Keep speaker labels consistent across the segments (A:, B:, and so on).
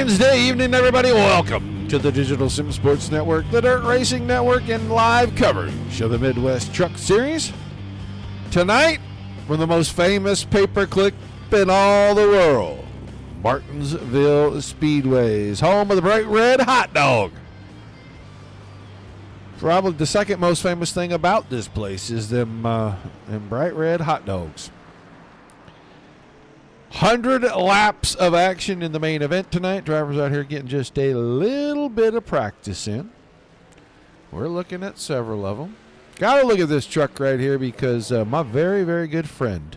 A: Wednesday evening, everybody. Welcome to the Digital Sim Sports Network, the Dirt Racing Network, and live coverage of the Midwest Truck Series. Tonight, from the most famous pay-per-click in all the world, Martinsville Speedway, home of the bright red hot dog. Probably the second most famous thing about this place is them bright red hot dogs. 100 laps of action in the main event tonight. Drivers out here getting just a little bit of practice in. We're looking at several of them. Got to look at this truck right here because my very, very good friend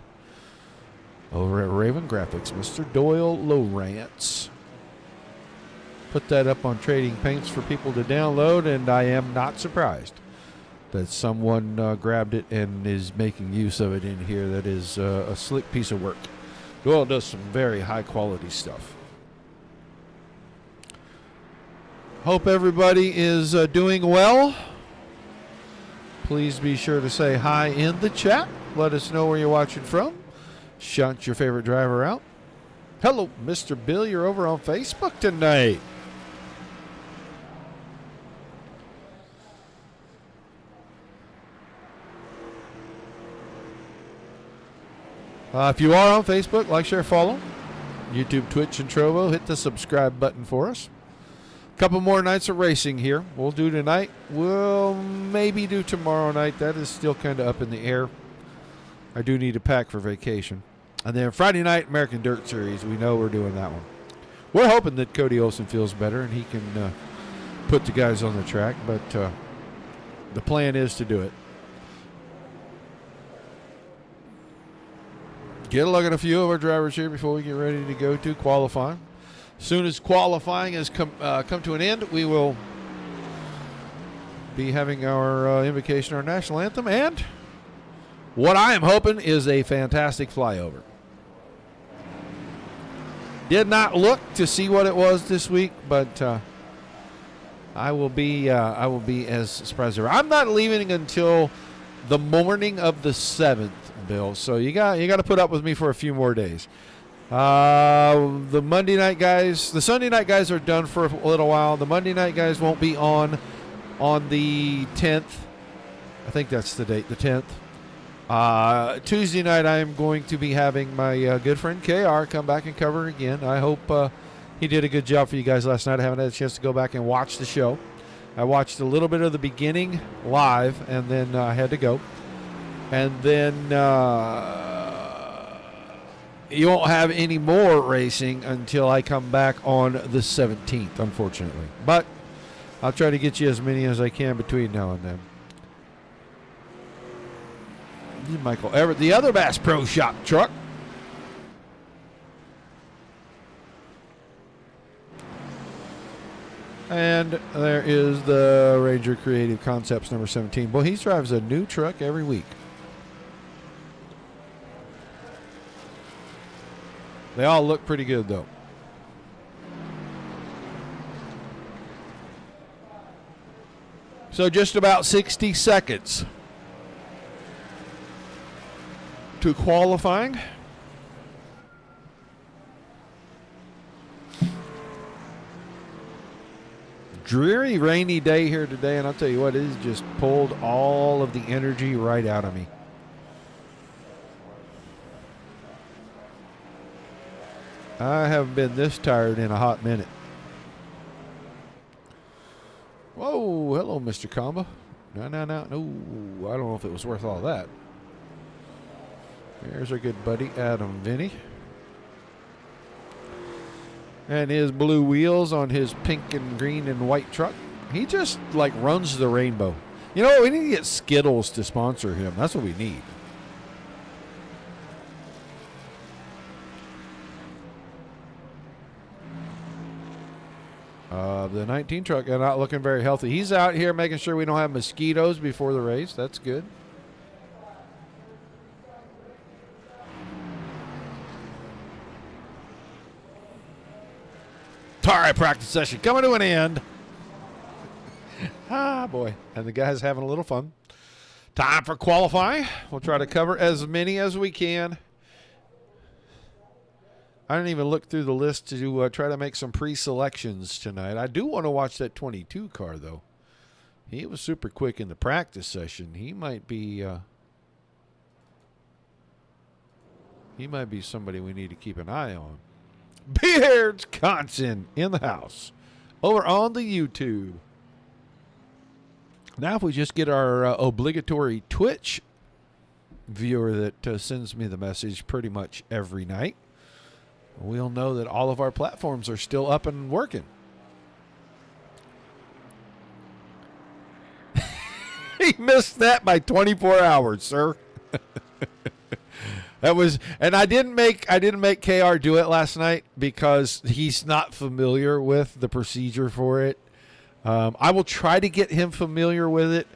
A: over at Raven Graphics, Mr. Doyle Lowrance, put that up on Trading Paints for people to download, and I am not surprised that someone grabbed it and is making use of it in here. That is a slick piece of work. Doyle does some very high-quality stuff. Hope everybody is doing well. Please be sure to say hi in the chat. Let us know where you're watching from. Shout your favorite driver out. Hello, Mr. Bill. You're over on Facebook tonight. If you are on Facebook, like, share, follow. YouTube, Twitch, and Trovo. Hit the subscribe button for us. A couple more nights of racing here. We'll do tonight. We'll maybe do tomorrow night. That is still kind of up in the air. I do need to pack for vacation. And then Friday night, American Dirt Series. We know we're doing that one. We're hoping that Cody Olsen feels better and he can put the guys on the track. But the plan is to do it. Get a look at a few of our drivers here before we get ready to go to qualifying. As soon as qualifying has come to an end, we will be having our invocation, our national anthem, and what I am hoping is a fantastic flyover. Did not look to see what it was this week, but I will be as surprised as ever. I'm not leaving until the morning of the 7th. Bill, so you got to put up with me for a few more days. The Monday night guys, the Sunday night guys are done for a little while. The Monday night guys won't be on the 10th. I think that's the date, the 10th. Tuesday night, I am going to be having my good friend KR come back and cover again. I hope he did a good job for you guys last night. I haven't had a chance to go back and watch the show. I watched a little bit of the beginning live, and then I had to go. And then you won't have any more racing until I come back on the 17th, unfortunately. But I'll try to get you as many as I can between now and then. Michael Everett, the other Bass Pro Shop truck. And there is the Ranger Creative Concepts number 17. Well, he drives a new truck every week. They all look pretty good, though. So just about 60 seconds to qualifying. Dreary, rainy day here today, and I'll tell you what, it has just pulled all of the energy right out of me. I haven't been this tired in a hot minute. Whoa, hello, Mr. Combo. No, I don't know if it was worth all that. There's our good buddy, Adam Vinny. And his blue wheels on his pink and green and white truck. He just, like, runs the rainbow. You know, we need to get Skittles to sponsor him. That's what we need. The 19 truck not looking very healthy. He's out here making sure we don't have mosquitoes before the race. That's good. All right, practice session coming to an end. Boy. And the guy's having a little fun. Time for qualifying. We'll try to cover as many as we can. I didn't even look through the list to try to make some pre-selections tonight. I do want to watch that 22 car, though. He was super quick in the practice session. He might be somebody we need to keep an eye on. Beards Wisconsin in the house. Over on the YouTube. Now if we just get our obligatory Twitch viewer that sends me the message pretty much every night, we'll know that all of our platforms are still up and working. He missed that by 24 hours, sir. That was, and I didn't make KR do it last night because he's not familiar with the procedure for it. I will try to get him familiar with it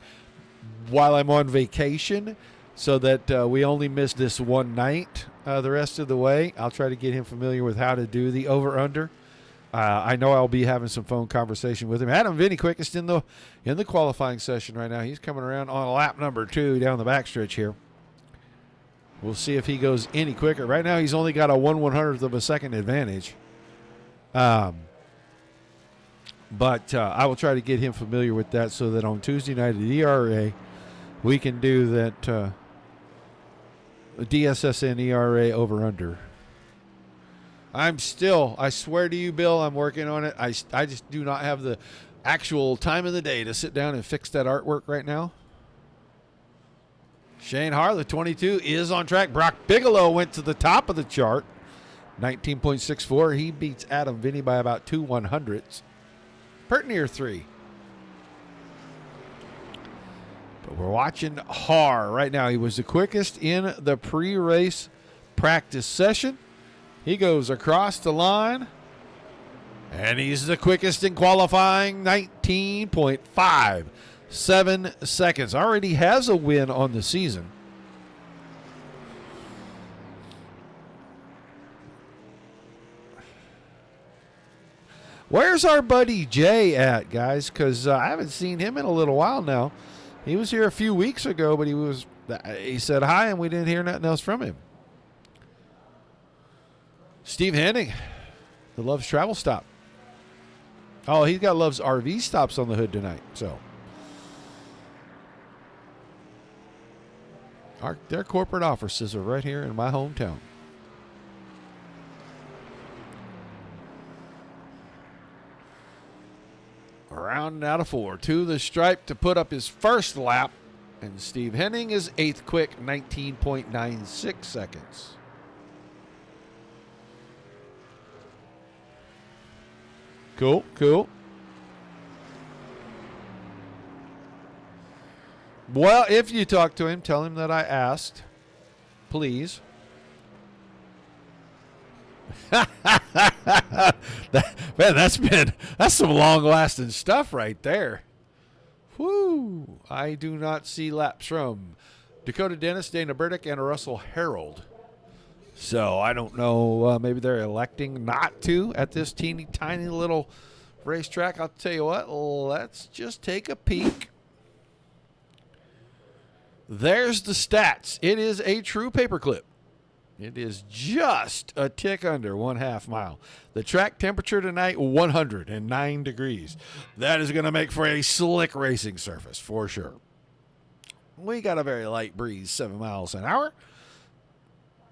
A: while I'm on vacation, so that we only miss this one night the rest of the way. I'll try to get him familiar with how to do the over/under. I know I'll be having some phone conversation with him. Adam Vinny quickest in the qualifying session right now. He's coming around on lap number 2 down the backstretch here. We'll see if he goes any quicker. Right now he's only got a 1/100th of a second advantage. But I will try to get him familiar with that so that on Tuesday night at ERA we can do that DSSN ERA over/under. I swear to you, Bill, I'm working on it. I just do not have the actual time of the day to sit down and fix that artwork right now. Shane Harley, 22, is on track. Brock Bigelow went to the top of the chart, 19.64. He beats Adam Vinny by about 2/100ths. Pertinier 3. But we're watching Har right now. He was the quickest in the pre-race practice session. He goes across the line, and he's the quickest in qualifying, 19.57 seconds. Already has a win on the season. Where's our buddy Jay at, guys? Because I haven't seen him in a little while now. He was here a few weeks ago, but he said hi, and we didn't hear nothing else from him. Steve Henning, the Love's Travel Stop. Oh, he's got Love's RV stops on the hood tonight. So their corporate offices are right here in my hometown. Rounding out of 4 to the stripe to put up his first lap. And Steve Henning is 8th quick, 19.96 seconds. Cool, cool. Well, if you talk to him, tell him that I asked. Please. That's some long-lasting stuff right there. Whoo! I do not see laps from Dakota Dennis, Dana Burdick, and Russell Harold. So I don't know. Maybe they're electing not to at this teeny tiny little racetrack. I'll tell you what. Let's just take a peek. There's the stats. It is a true paperclip. It is just a tick under 1/2 mile. The track temperature tonight, 109 degrees. That is going to make for a slick racing surface for sure. We got a very light breeze, 7 miles an hour.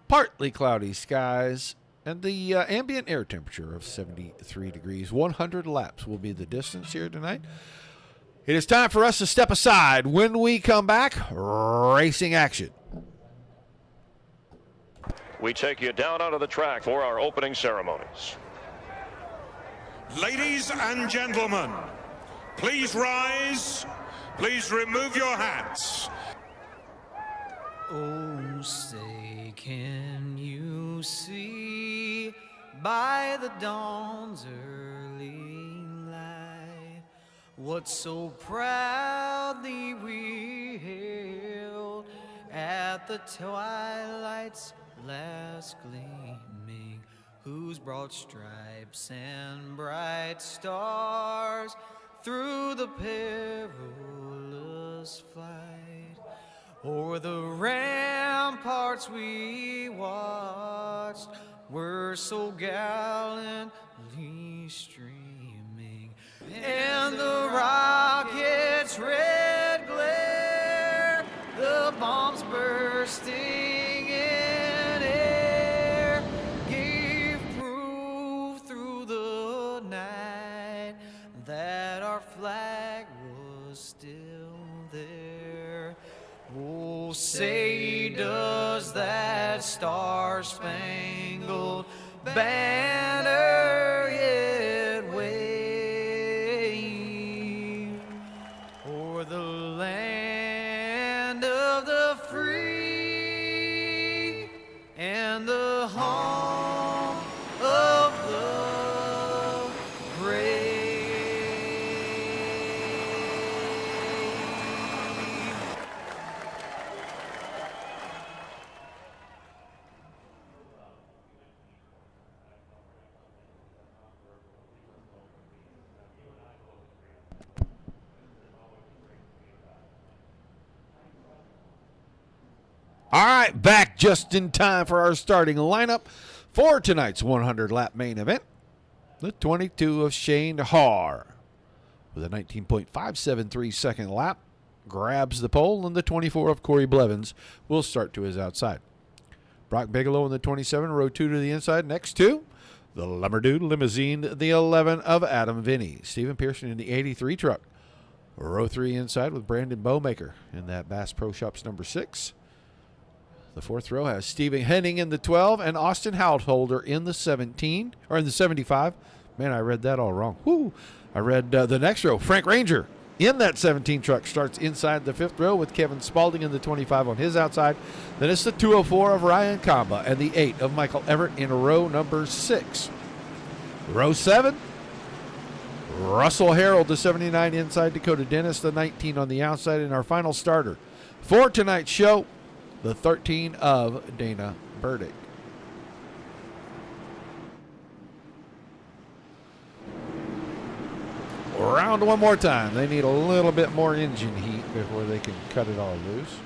A: Partly cloudy skies. And the ambient air temperature of 73 degrees. 100 laps will be the distance here tonight. It is time for us to step aside. When we come back, racing action.
B: We take you down onto the track for our opening ceremonies.
C: Ladies and gentlemen, please rise. Please remove your hats.
D: Oh, say, can you see by the dawn's early light what so proudly we hailed at the twilight's last gleaming, whose broad stripes and bright stars through the perilous flight o'er the ramparts we watched were so gallantly streaming, and the rocket's red glare, the bombs bursting in air, gave proof through the night that our flag was still there. Oh, say does that star-spangled banner yet wave o'er the land of the free and the home of the brave.
A: All right, back just in time for our starting lineup for tonight's 100-lap main event. The 22 of Shane Haar with a 19.573 second lap grabs the pole, and the 24 of Corey Blevins will start to his outside. Brock Bigelow in the 27, row 2 to the inside. Next to the Lumberdude Limousine, the 11 of Adam Vinny. Stephen Pearson in the 83 truck, row 3 inside with Brandon Bowmaker in that Bass Pro Shops number 6. The fourth row has Stephen Henning in the 12 and Austin Householder in the 17, or in the 75. Man, I read that all wrong. Woo! I read the next row. Frank Ranger in that 17 truck starts inside the fifth row with Kevin Spalding in the 25 on his outside. Then it's the 204 of Ryan Kamba and the 8 of Michael Everett in row number 6. Row 7, Russell Harold, the 79 inside, Dakota Dennis, the 19 on the outside, and our final starter for tonight's show, the 13 of Dana Burdick. Around one more time. They need a little bit more engine heat before they can cut it all loose.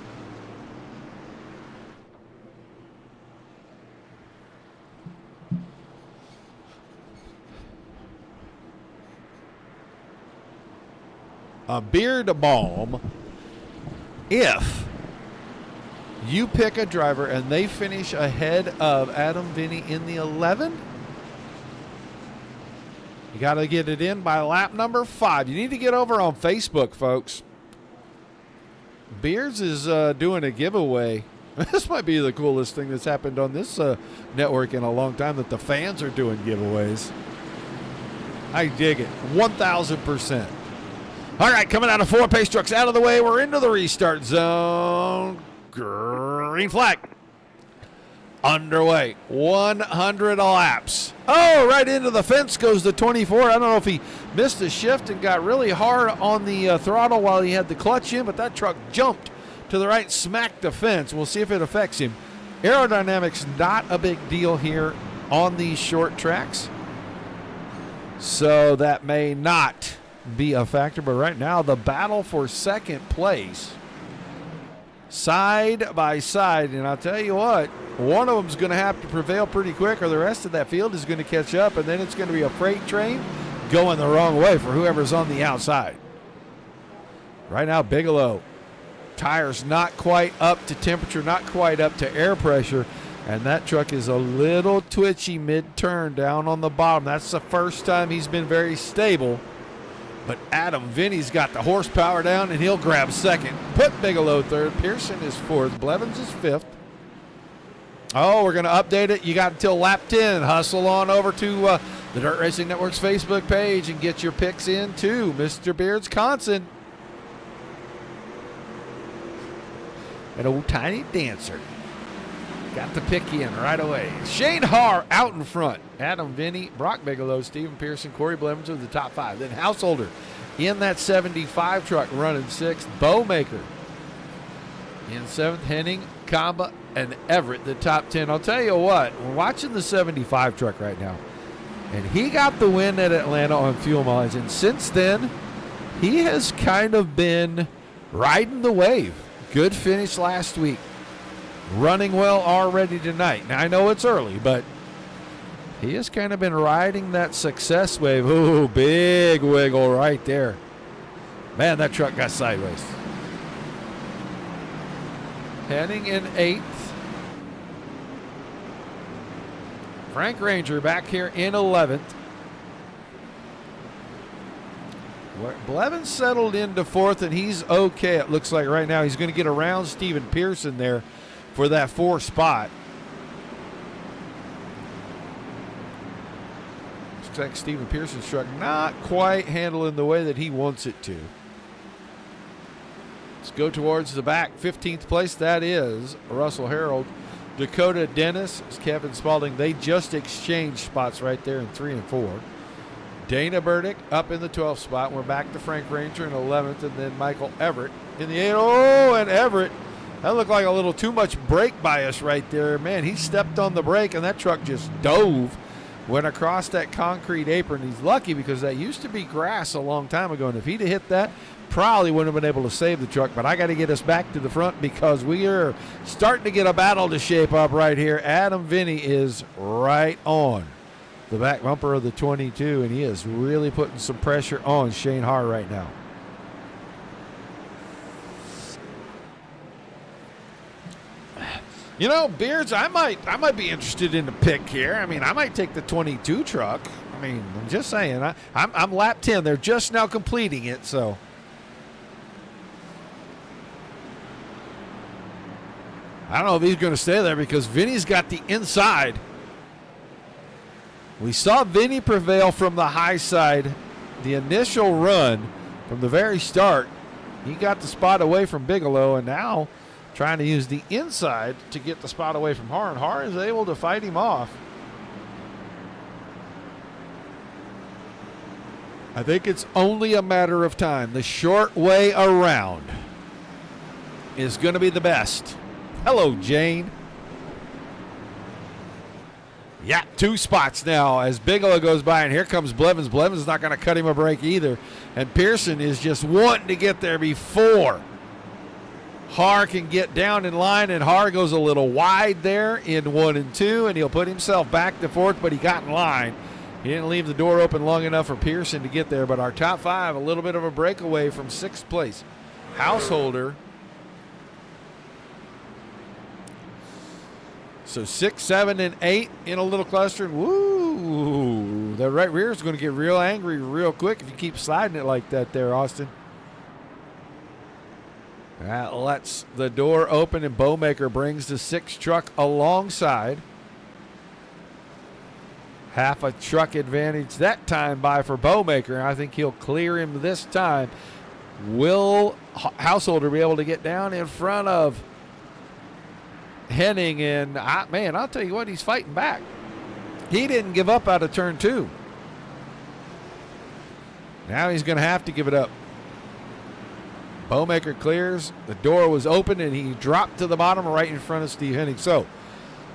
A: A beard balm if you pick a driver and they finish ahead of Adam Vinny in the 11. You got to get it in by lap number 5. You need to get over on Facebook, folks. Beards is doing a giveaway. This might be the coolest thing that's happened on this network in a long time, that the fans are doing giveaways. I dig it. 1,000%. All right, coming out of 4 pace trucks out of the way. We're into the restart zone. Green flag. Underway. 100 laps. Oh, right into the fence goes the 24. I don't know if he missed a shift and got really hard on the throttle while he had the clutch in, but that truck jumped to the right, smacked the fence. We'll see if it affects him. Aerodynamics not a big deal here on these short tracks, so that may not be a factor. But right now, the battle for second place, side by side, and I'll tell you what, one of them's going to have to prevail pretty quick, or the rest of that field is going to catch up, and then it's going to be a freight train going the wrong way for whoever's on the outside. Right now, Bigelow, tires not quite up to temperature, not quite up to air pressure, and that truck is a little twitchy mid-turn down on the bottom. That's the first time he's been very stable. But Adam Vinny's got the horsepower down, and he'll grab second. Put Bigelow third. Pearson is fourth. Blevins is fifth. Oh, we're going to update it. You got until lap 10. Hustle on over to the Dirt Racing Network's Facebook page and get your picks in too. Mr. Beards Conson. An old tiny dancer. Got the pick in right away. Shane Haar out in front. Adam Vinny, Brock Bigelow, Stephen Pearson, Corey Blevins are the top 5. Then Householder in that 75 truck running 6th. Bowmaker in 7th. Henning, Kamba, and Everett the top 10. I'll tell you what, we're watching the 75 truck right now, and he got the win at Atlanta on fuel mileage, and since then he has kind of been riding the wave. Good finish last week. Running well already tonight. Now, I know it's early, but He has kind of been riding that success wave. Ooh, big wiggle right there. Man, that truck got sideways. Heading in 8th. Frank Ranger back here in 11th. Blevins settled into 4th, and he's okay. It looks like right now he's going to get around Steven Pearson there for that 4th spot. Looks like Steven Pearson's truck not quite handling the way that he wants it to. Let's go towards the back. 15th place, that is Russell Harold. Dakota Dennis, Kevin Spaulding. They just exchanged spots right there in 3 and 4. Dana Burdick up in the 12th spot. We're back to Frank Ranger in 11th, and then Michael Everett in the 8th. Oh, and Everett, that looked like a little too much brake bias right there. Man, he stepped on the brake, and that truck just dove, went across that concrete apron. He's lucky because that used to be grass a long time ago, and if he'd have hit that, probably wouldn't have been able to save the truck. But I got to get us back to the front because we are starting to get a battle to shape up right here. Adam Vinny is right on the back bumper of the 22, and he is really putting some pressure on Shane Haar right now. You know, Beards, I might be interested in the pick here. I mean, I might take the 22 truck. I mean, I'm just saying. I'm lap 10. They're just now completing it, so. I don't know if he's going to stay there because Vinny's got the inside. We saw Vinny prevail from the high side. The initial run from the very start, he got the spot away from Bigelow, and now trying to use the inside to get the spot away from Haar, and Haar is able to fight him off. I think it's only a matter of time. The short way around is going to be the best. Hello, Jane. Yeah, 2 spots now as Bigelow goes by, and here comes Blevins. Blevins is not going to cut him a break either, and Pearson is just wanting to get there before Haar can get down in line, and Haar goes a little wide there in 1 and 2, and he'll put himself back to 4th, but he got in line. He didn't leave the door open long enough for Pearson to get there, but our top 5, a little bit of a breakaway from 6th place. Householder. So 6, 7, and 8 in a little cluster. And woo! The right rear is going to get real angry real quick if you keep sliding it like that there, Austin. That lets the door open, and Bowmaker brings the 6 truck alongside. Half a truck advantage that time by for Bowmaker. I think he'll clear him this time. Will Householder be able to get down in front of Henning? And man, I'll tell you what, he's fighting back. He didn't give up out of turn 2. Now he's going to have to give it up. Bowmaker clears. The door was open, and he dropped to the bottom right in front of Steve Henning. So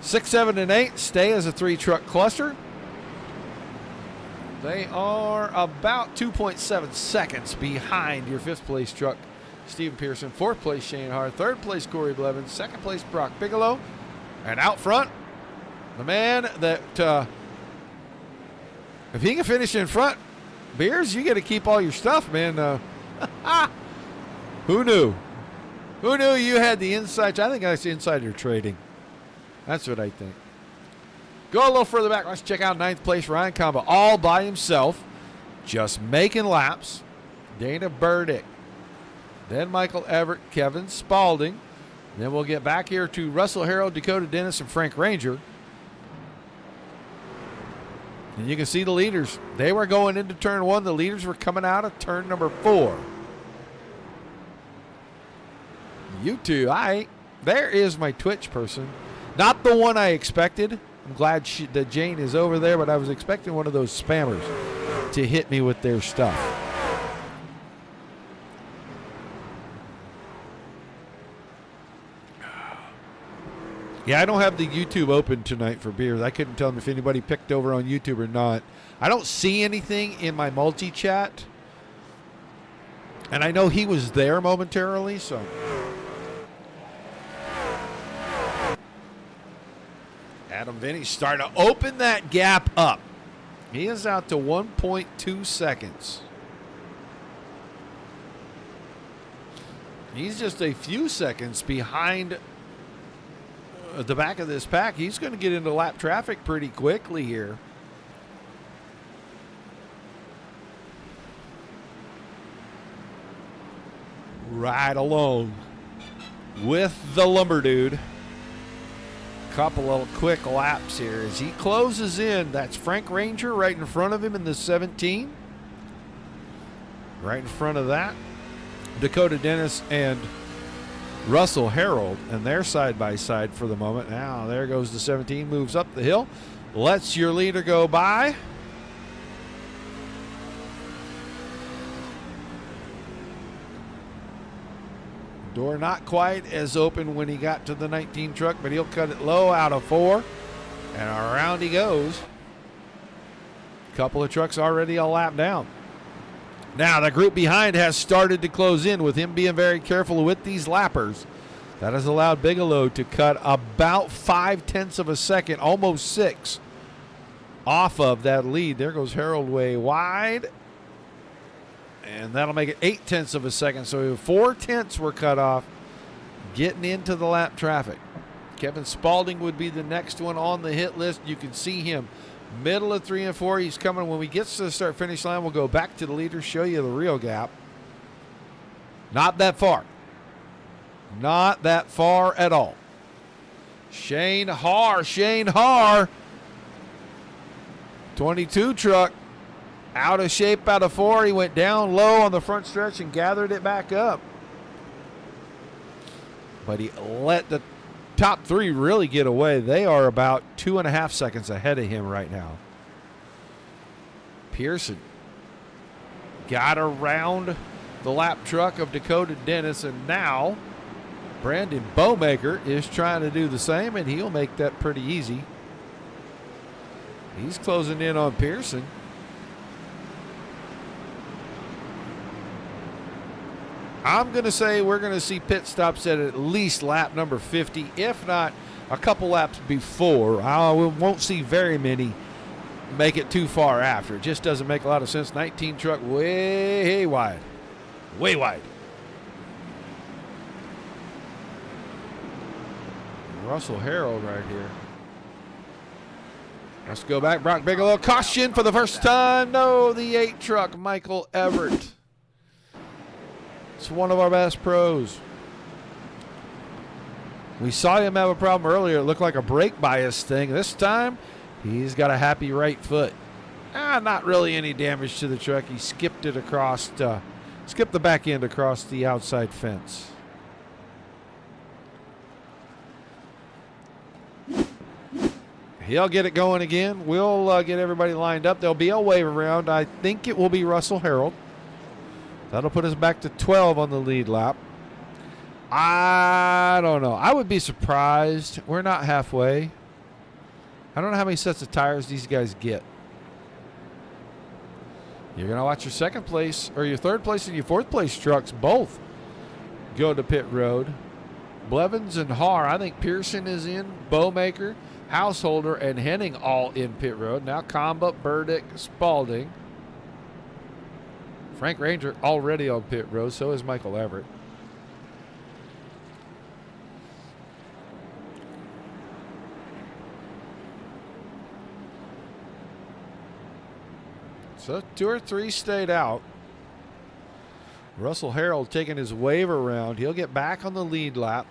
A: 6, 7, and 8 stay as a 3-truck cluster. They are about 2.7 seconds behind your 5th place truck, Steven Pearson. 4th place, Shane Haar. 3rd place, Corey Blevins. 2nd place, Brock Bigelow. And out front, the man that, if he can finish in front, Beers, you got to keep all your stuff, man. Who knew? Who knew you had the insights? I think that's insider trading. That's what I think. Go a little further back. Let's check out 9th place, Ryan Comba, all by himself, just making laps. Dana Burdick. Then Michael Everett, Kevin Spaulding. Then we'll get back here to Russell Harold, Dakota Dennis, and Frank Ranger. And you can see the leaders. They were going into turn 1. The leaders were coming out of turn number 4. You two, there is my Twitch person. Not the one I expected. I'm glad that Jane is over there, but I was expecting one of those spammers to hit me with their stuff. Yeah, I don't have the YouTube open tonight for Beers. I couldn't tell them if anybody picked over on YouTube or not. I don't see anything in my multi-chat. And I know he was there momentarily, so. Adam Vinny's starting to open that gap up. He is out to 1.2 seconds. He's just a few seconds behind the back of this pack. He's going to get into lap traffic pretty quickly here. Right along with the Lumber Dude. Couple of quick laps here as he closes in. That's Frank Ranger right in front of him in the 17. Right in front of that, Dakota Dennis and Russell Harold, and they're side by side for the moment. Now there goes the 17, moves up the hill, lets your leader go by. Door not quite as open when he got to the 19 truck, but he'll cut it low out of 4. And around he goes. Couple of trucks already a lap down. Now the group behind has started to close in with him being very careful with these lappers. That has allowed Bigelow to cut about 0.5 of a second, almost 6, off of that lead. There goes Harold way wide. And that'll make it 0.8 of a second. So 0.4 were cut off getting into the lap traffic. Kevin Spaulding would be the next one on the hit list. You can see him middle of 3 and 4. He's coming. When we get to the start finish line, we'll go back to the leader, show you the real gap. Not that far. Not that far at all. Shane Haar. 22 truck. Out of shape out of 4. He went down low on the front stretch and gathered it back up. But he let the top 3 really get away. They are about 2.5 seconds ahead of him right now. Pearson got around the lap truck of Dakota Dennis, and now Brandon Bowmaker is trying to do the same, and he'll make that pretty easy. He's closing in on Pearson. I'm going to say we're going to see pit stops at least lap number 50, if not a couple laps before. We won't see very many make it too far after. It just doesn't make a lot of sense. 19 truck way wide. Way wide. Russell Harold right here. Let's go back. Brock Bigelow. Caution for the first time. No, the 8 truck, Michael Everett. It's one of our best pros. We saw him have a problem earlier. It looked like a brake bias thing. This time, he's got a happy right foot. Not really any damage to the truck. He skipped it across, skipped the back end across the outside fence. He'll get it going again. We'll get everybody lined up. There'll be a wave around. I think it will be Russell Harold. That'll put us back to 12 on the lead lap. I don't know. I would be surprised. We're not halfway. I don't know how many sets of tires these guys get. You're going to watch your second place or your third place and your fourth place trucks both go to pit road. Blevins and Haar. I think Pearson is in. Bowmaker, Householder, and Henning all in pit road. Now Comba, Burdick, Spaulding. Frank Ranger already on pit road. So is Michael Everett. So 2 or 3 stayed out. Russell Harold taking his wave around. He'll get back on the lead lap.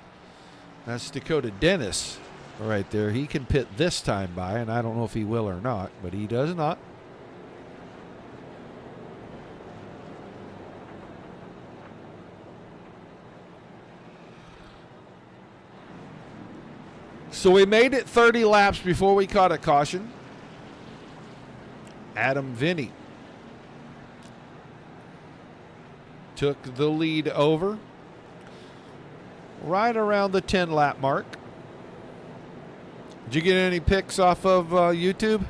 A: That's Dakota Dennis right there. He can pit this time by, and I don't know if he will or not, but he does not. So we made it 30 laps before we caught a caution. Adam Vinny took the lead over right around the 10 lap mark. Did you get any pics off of YouTube?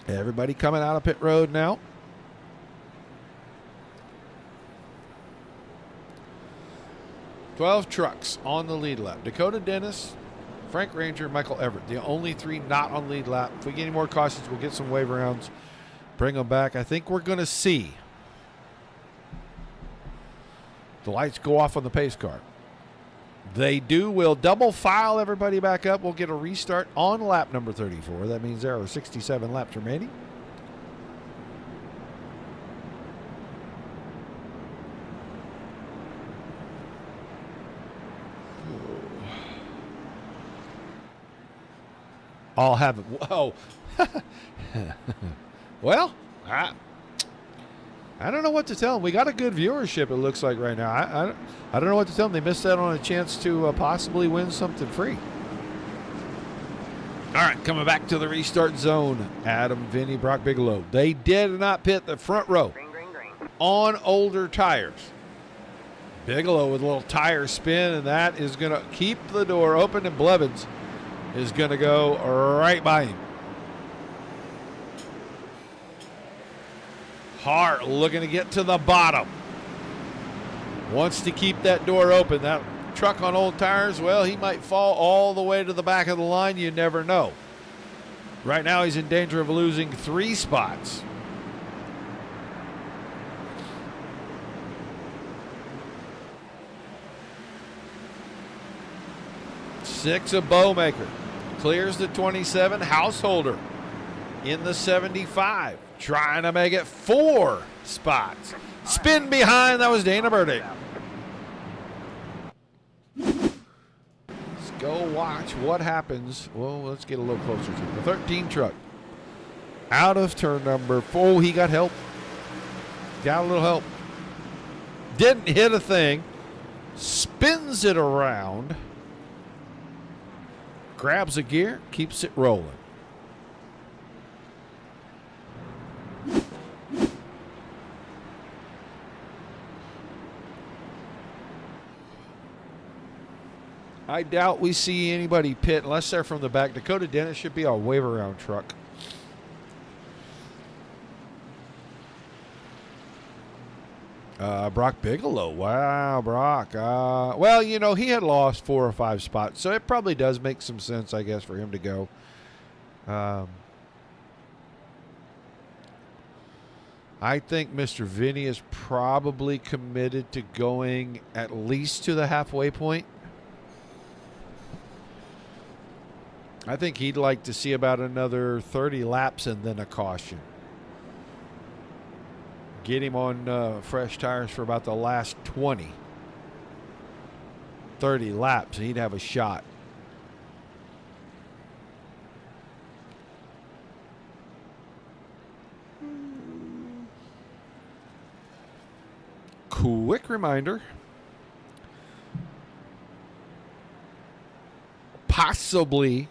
A: Everybody coming out of pit road now. 12 trucks on the lead lap. Dakota Dennis, Frank Ranger, Michael Everett. The only 3 not on lead lap. If we get any more cautions, we'll get some wave rounds, bring them back. I think we're going to see the lights go off on the pace car. They do. We'll double file everybody back up. We'll get a restart on lap number 34. That means there are 67 laps remaining. I'll have it. Whoa. Well, I don't know what to tell them. We got a good viewership, it looks like, right now. I don't know what to tell them. They missed out on a chance to possibly win something free. All right, coming back to the restart zone. Adam, Vinny, Brock Bigelow. They did not pit the front row on older tires. Bigelow with a little tire spin, and that is going to keep the door open, and Blevins is going to go right by him. Hart looking to get to the bottom. Wants to keep that door open. That truck on old tires, well, he might fall all the way to the back of the line. You never know. Right now he's in danger of losing 3 spots. Six of Bowmaker. Clears the 27. Householder in the 75. Trying to make it 4 spots. Spin behind. That was Dana Burdick. Let's go watch what happens. Well, let's get a little closer to the 13 truck. Out of turn number 4. He got help. Got a little help. Didn't hit a thing. Spins it around. Grabs a gear. Keeps it rolling. I doubt we see anybody pit unless they're from the back. Dakota Dennis should be a wave around truck. Brock Bigelow. Wow, Brock. Well, you know, he had lost 4 or 5 spots, so it probably does make some sense, I guess, for him to go. I think Mr. Vinny is probably committed to going at least to the halfway point. I think he'd like to see about another 30 laps and then a caution. Get him on fresh tires for about the last 20. 30 laps, and he'd have a shot. Quick reminder. Possibly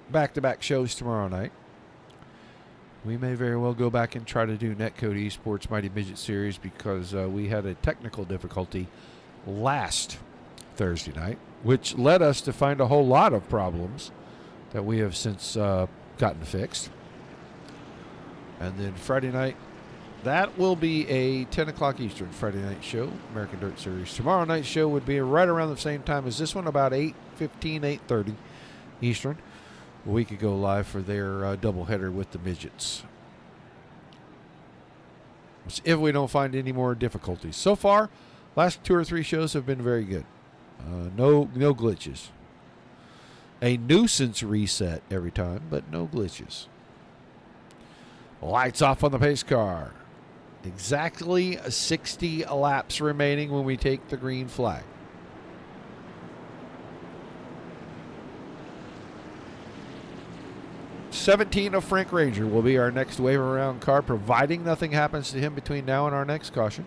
A: back-to-back shows tomorrow night. We may very well go back and try to do Netcode Esports Mighty Midget Series because we had a technical difficulty last Thursday night, which led us to find a whole lot of problems that we have since gotten fixed. And then Friday night, that will be a 10 o'clock Eastern Friday night show, American Dirt Series. Tomorrow night's show would be right around the same time as this one, about 8:15, 8:30 Eastern. We could go live for their doubleheader with the midgets, if we don't find any more difficulties. So far, last 2 or 3 shows have been very good. No glitches. A nuisance reset every time, but no glitches. Lights off on the pace car. Exactly 60 laps remaining when we take the green flag. $17 of Frank Ranger will be our next wave around car, providing nothing happens to him between now and our next caution.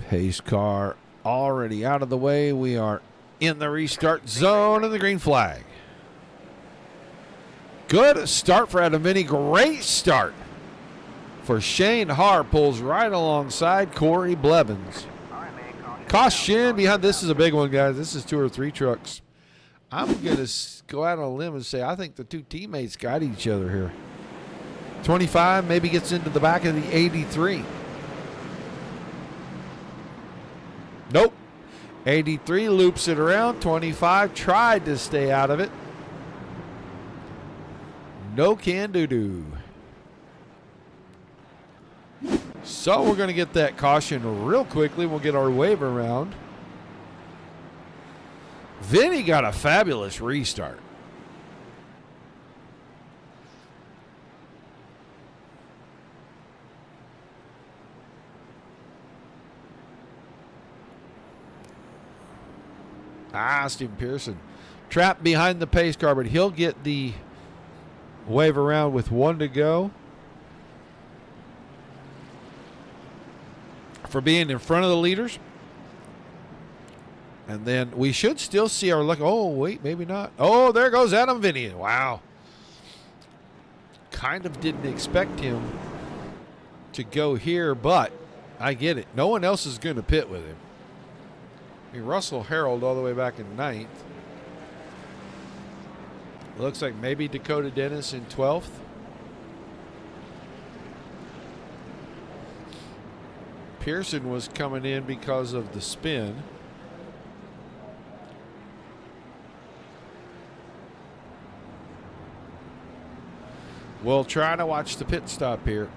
A: Pace car already out of the way. We are in the restart zone and the green flag. Good start for Adam Vinny. Great start for Shane Haar. Pulls right alongside Corey Blevins. Caution behind. This is a big one, guys. This is 2 or 3 trucks. I'm going to go out on a limb and say I think the 2 teammates got each other here. 25 maybe gets into the back of the 83. Nope. 83 loops it around. 25 tried to stay out of it. No can do. So we're going to get that caution real quickly. We'll get our wave around. Vinny got a fabulous restart. Stephen Pearson trapped behind the pace car, but he'll get the wave around with 1 to go for being in front of the leaders. And then we should still see our luck. Oh, wait, maybe not. Oh, there goes Adam Vinny. Wow. Kind of didn't expect him to go here, but I get it. No one else is going to pit with him. I mean, Russell Harold all the way back in 9th. Looks like maybe Dakota Dennis in 12th. Pearson was coming in because of the spin. We'll try to watch the pit stop here.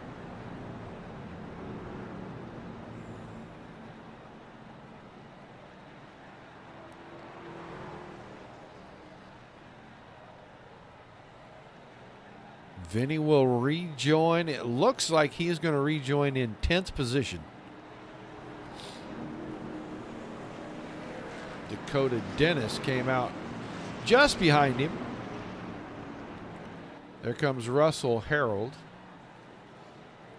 A: Vinny will rejoin. It looks like he's going to rejoin in 10th position. Dakota Dennis came out just behind him. There comes Russell Harold.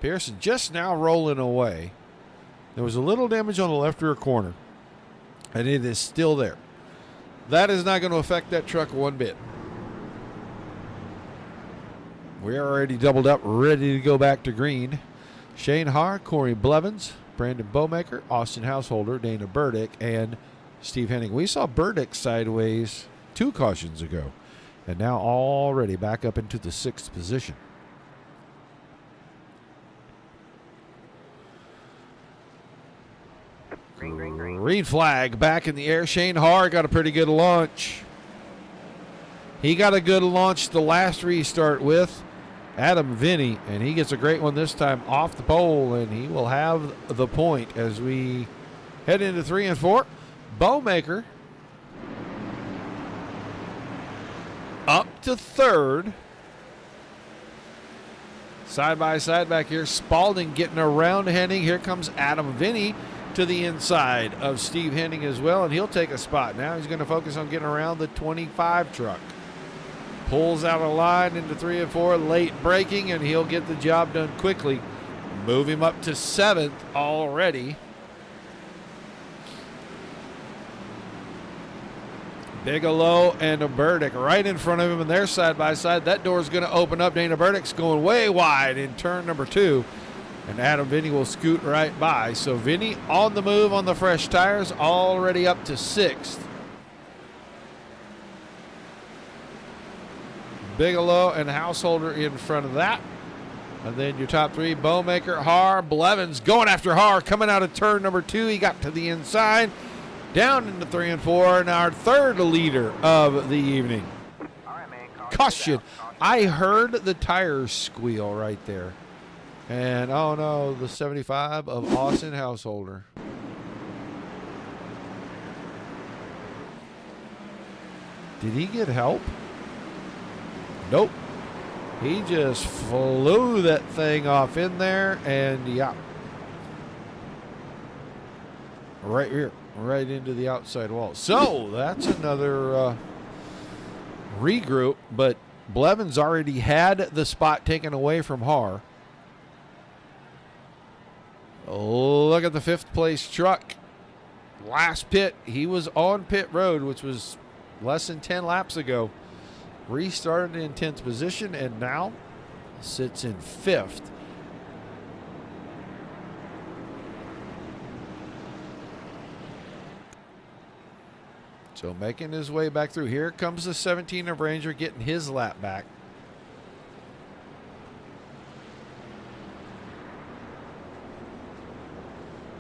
A: Pearson just now rolling away. There was a little damage on the left rear corner, and it is still there. That is not going to affect that truck one bit. We're already doubled up, ready to go back to green. Shane Haar, Corey Blevins, Brandon Bowmaker, Austin Householder, Dana Burdick, and Steve Henning. We saw Burdick sideways 2 cautions ago, and now already back up into the 6th position. Green flag back in the air. Shane Haar got a pretty good launch. He got a good launch the last restart with Adam Vinny, and he gets a great one this time off the pole, and he will have the point as we head into 3 and 4. Bowmaker up to 3rd. Side by side back here. Spalding getting around Henning. Here comes Adam Vinny to the inside of Steve Henning as well, and he'll take a spot. Now he's going to focus on getting around the 25 truck. Pulls out a line into 3 and 4, late braking, and he'll get the job done quickly. Move him up to 7th already. Bigelow and a Burdick right in front of him, and they're side by side. That door is going to open up. Dana Burdick's going way wide in turn number 2, and Adam Vinny will scoot right by. So Vinny on the move on the fresh tires, already up to 6th. Bigelow and Householder in front of that. And then your top 3, Bowmaker, Haar, Blevins going after Haar, coming out of turn number 2. He got to the inside, down into 3 and 4, and our 3rd leader of the evening. Caution. I heard the tires squeal right there. And, oh no, the 75 of Austin Householder. Did he get help? Nope. He just flew that thing off in there, and yeah. Right here. Right into the outside wall. So that's another regroup, but Blevins already had the spot taken away from Haar. Look at the 5th place truck. Last pit, he was on pit road, which was less than 10 laps ago. Restarted in 10th position and now sits in 5th. So making his way back through. Here comes the 17 of Ranger getting his lap back.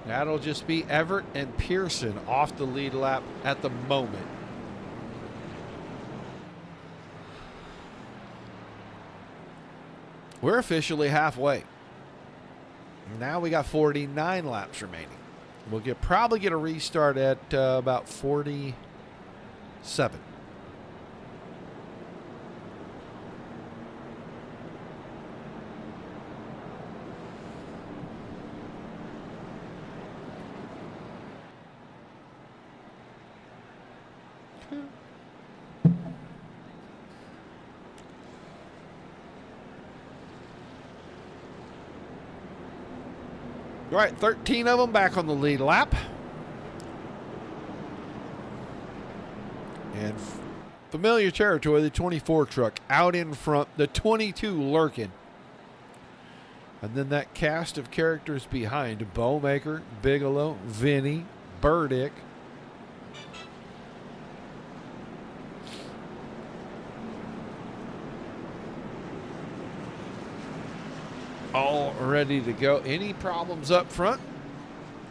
A: That'll just be Everett and Pearson off the lead lap at the moment. We're officially halfway. Now we got 49 laps remaining. We'll probably get a restart at about 47. All right, 13 of them back on the lead lap. And familiar territory, the 24 truck out in front, the 22 lurking. And then that cast of characters behind: Bowmaker, Bigelow, Vinny, Burdick. All ready to go. Any problems up front?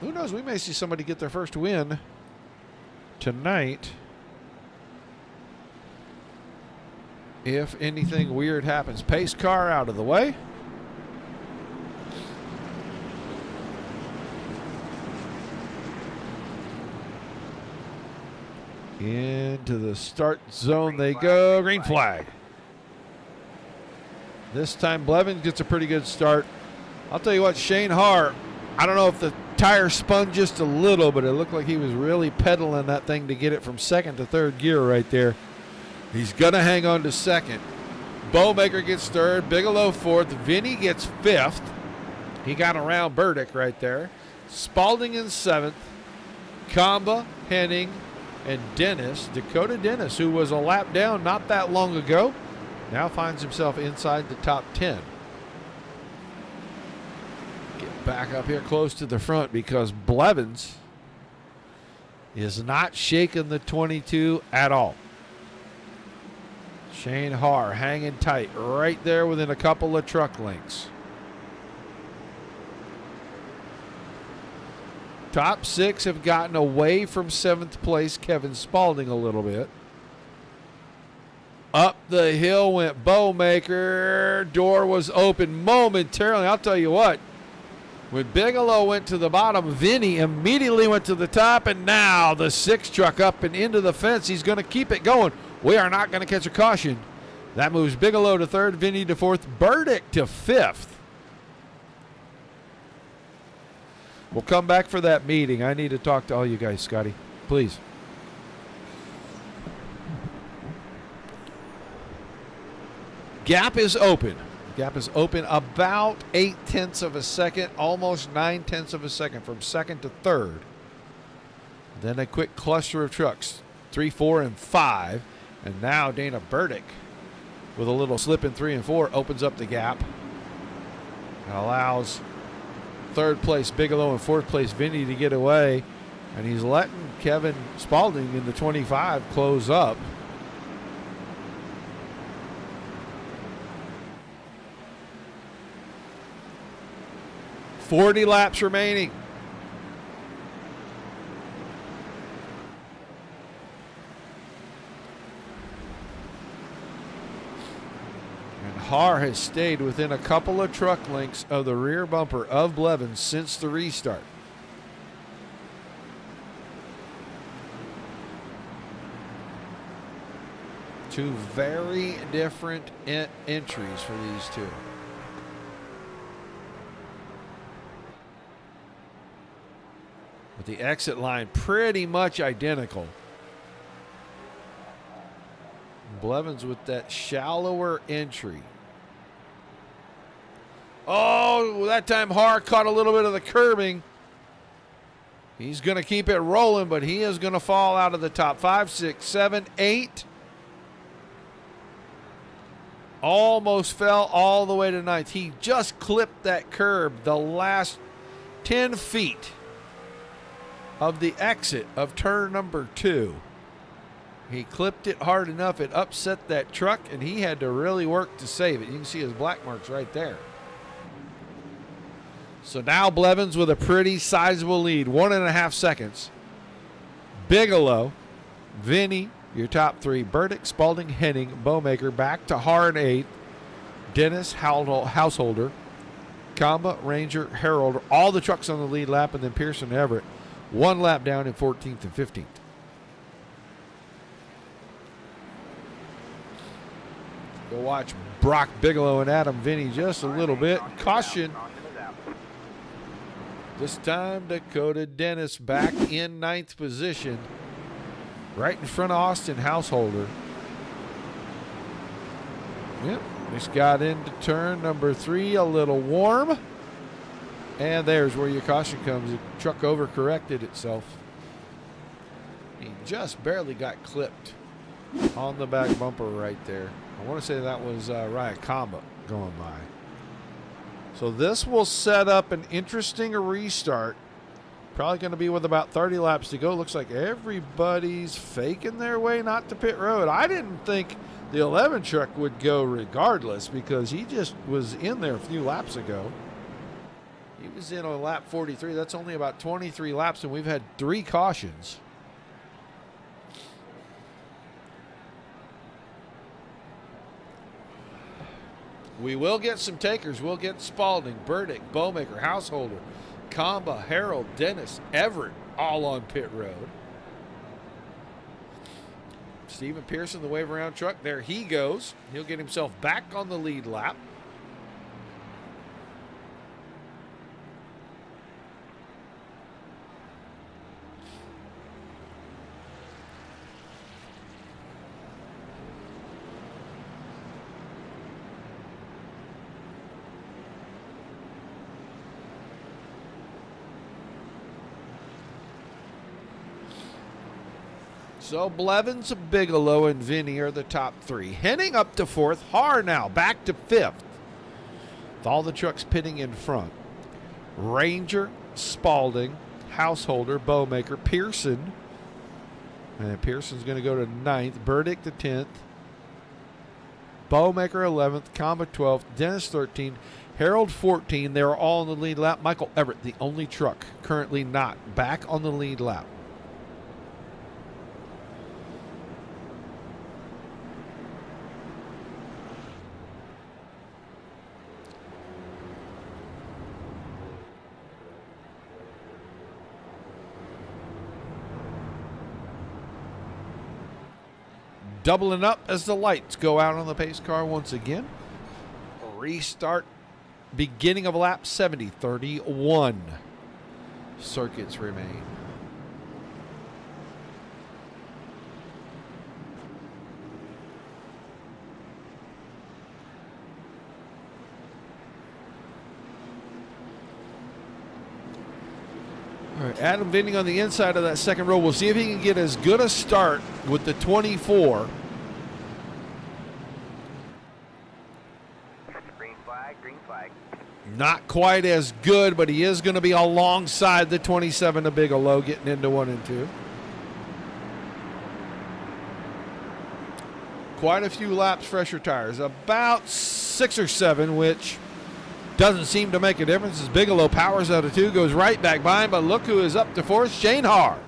A: Who knows? We may see somebody get their first win tonight. If anything weird happens. Pace car out of the way. Into the start zone they go. Green flag. This time Blevins gets a pretty good start. I'll tell you what, Shane Haar, I don't know if the tire spun just a little, but it looked like he was really pedaling that thing to get it from second to third gear right there. He's going to hang on to second. Bowmaker gets third, Bigelow fourth, Vinny gets fifth. He got around Burdick right there. Spalding in seventh. Kamba, Henning, and Dennis, Dakota Dennis, who was a lap down not that long ago, now finds himself inside the top 10. Get back up here close to the front because Blevins is not shaking the 22 at all. Shane Haar hanging tight right there within a couple of truck lengths. Top six have gotten away from seventh place Kevin Spalding a little bit. Up the hill went Bowmaker. Door was open momentarily. I'll tell you what, when Bigelow went to the bottom, Vinny immediately went to the top, and now the six truck up and into the fence. He's going to keep it going. We are not going to catch a caution. That moves Bigelow to third, Vinny to fourth, Burdick to fifth. We'll come back for that meeting. I need to talk to all you guys, Scotty. Please. Gap is open. Gap is open about 0.8 of a second, almost 0.9 of a second from second to third. Then a quick cluster of trucks, 3, 4, and 5. And now Dana Burdick, with a little slip in 3 and 4, opens up the gap. And allows third place Bigelow and fourth place Vinny to get away. And he's letting Kevin Spalding in the 25 close up. .40 laps remaining. And Haar has stayed within a couple of truck lengths of the rear bumper of Blevins since the restart. Two very different entries for these two. With the exit line pretty much identical. Blevins with that shallower entry. Oh, that time Haar caught a little bit of the curbing. He's going to keep it rolling, but he is going to fall out of the top 5, 6, 7, 8. Almost fell all the way to 9th. He just clipped that curb the last 10 feet of the exit of turn number 2. He clipped it hard enough, it upset that truck, and he had to really work to save it. You can see his black marks right there. So now Blevins with a pretty sizable lead, 1.5 seconds. Bigelow, Vinny, your top three. Burdick, Spalding, Henning, Bowmaker back to Hard 8. Dennis, Householder, Kamba, Ranger, Harold, all the trucks on the lead lap, and then Pearson and Everett, 1 lap down in 14th and 15th. Go watch Brock Bigelow and Adam Vinny just a little bit. Caution. This time Dakota Dennis back in 9th position, right in front of Austin Householder. Yep, just got into turn number 3 a little warm. And there's where your caution comes. The truck overcorrected itself. He just barely got clipped on the back bumper right there. I want to say that was Ryan Kamba going by. So this will set up an interesting restart. Probably going to be with about 30 laps to go. Looks like everybody's faking their way not to pit road. I didn't think the 11 truck would go regardless because he just was in there a few laps ago. He was in on lap 43. That's only about 23 laps, and we've had 3 cautions. We will get some takers. We'll get Spalding, Burdick, Bowmaker, Householder, Kamba, Harold, Dennis, Everett, all on pit road. Stephen Pearson, the wave around truck. There he goes. He'll get himself back on the lead lap. So Blevins, Bigelow, and Vinny are the top 3. Henning up to 4th. Har now back to 5th. With all the trucks pitting in front. Ranger, Spalding, Householder, Bowmaker, Pearson. And Pearson's going to go to 9th. Burdick to 10th. Bowmaker 11th. Kamba 12th. Dennis 13th. Harold 14. They are all on the lead lap. Michael Everett, the only truck currently not back on the lead lap. Doubling up as the lights go out on the pace car once again. Restart beginning of lap 70, 31 circuits remain. All right, Adam Vinny on the inside of that second row. We'll see if he can get as good a start with the 24.
E: Green flag, green flag.
A: Not quite as good, but he is going to be alongside the 27 of Bigelow, getting into 1 and 2. Quite a few laps, fresher tires. About 6 or 7, which doesn't seem to make a difference as Bigelow powers out of 2, goes right back by him, but look who is up to 4th, Shane Har.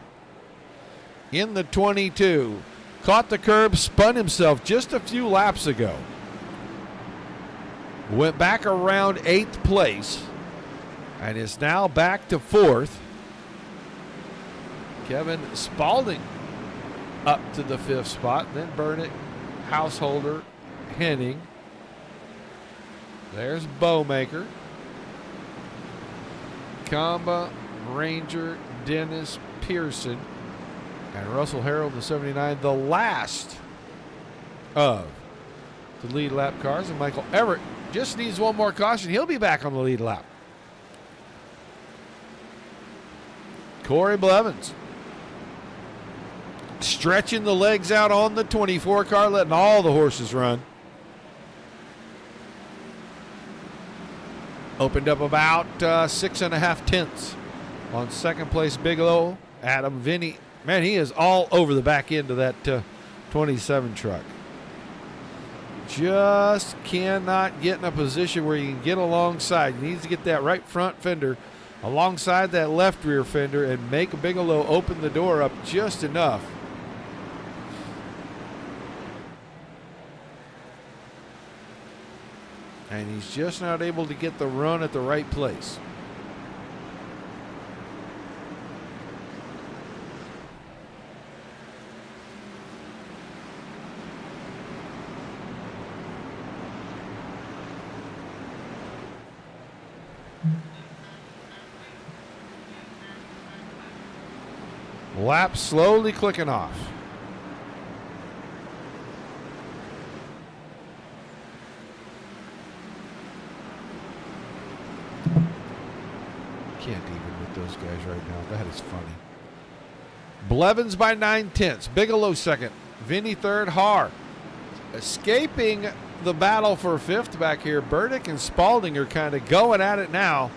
A: In the 22. Caught the curb, spun himself just a few laps ago. Went back around 8th place and is now back to 4th. Kevin Spalding up to the 5th spot. Then Burdick, Householder, Henning. There's Bowmaker. Kamba, Ranger, Dennis, Pearson, and Russell Harold, the 79, the last of the lead lap cars. And Michael Everett just needs one more caution. He'll be back on the lead lap. Corey Blevins stretching the legs out on the 24 car, letting all the horses run. Opened up about 6.5 tenths on second place Bigelow. Adam Vinny, man, he is all over the back end of that 27 truck. Just cannot get in a position where you can get alongside. He needs to get that right front fender alongside that left rear fender and make Bigelow open the door up just enough. And he's just not able to get the run at the right place. Lap slowly clicking off. Can't even with those guys right now. That is funny. Blevins by 9/10. Bigelow second. Vinny third. Haar escaping the battle for fifth back here. Burdick and Spalding are kind of going at it now.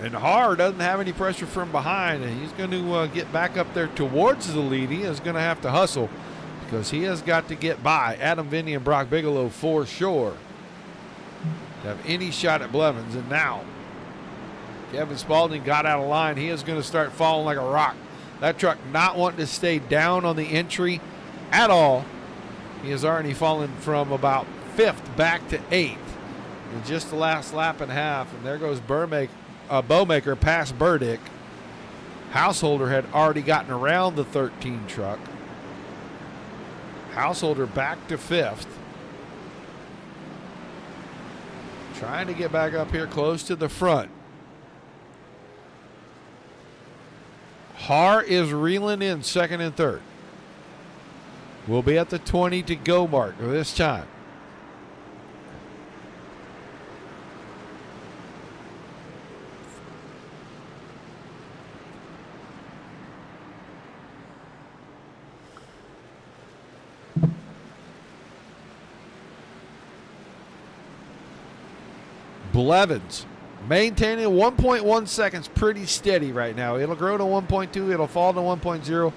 A: And Haar doesn't have any pressure from behind, and he's going to get back up there towards the lead. He is going to have to hustle because he has got to get by Adam Vinny and Brock Bigelow for sure to have any shot at Blevins. And now Kevin Spalding got out of line. He is going to start falling like a rock. That truck not wanting to stay down on the entry at all. He has already fallen from about fifth back to eighth in just the last lap and a half. And there goes Bowmaker past Burdick. Householder had already gotten around the 13 truck. Householder back to fifth. Trying to get back up here close to the front. Haar is reeling in second and third. We'll be at the 20 to go mark this time. Blevins maintaining 1.1 seconds, pretty steady right now. It'll grow to 1.2, it'll fall to 1.0.